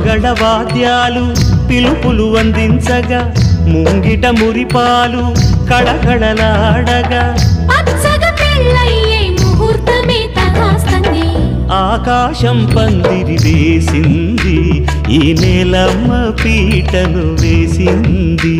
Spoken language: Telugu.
మంగళవాద్యాలు పిలుపులు అందించగా ముంగిట మురిపాలు కళకళలాడగా పచ్చగా పెళ్ళయ్యే ముహూర్తమే తగాస్తుంది. ఆకాశం పందిరి వేసింది, ఈ నేలమ్మ పీటను వేసింది.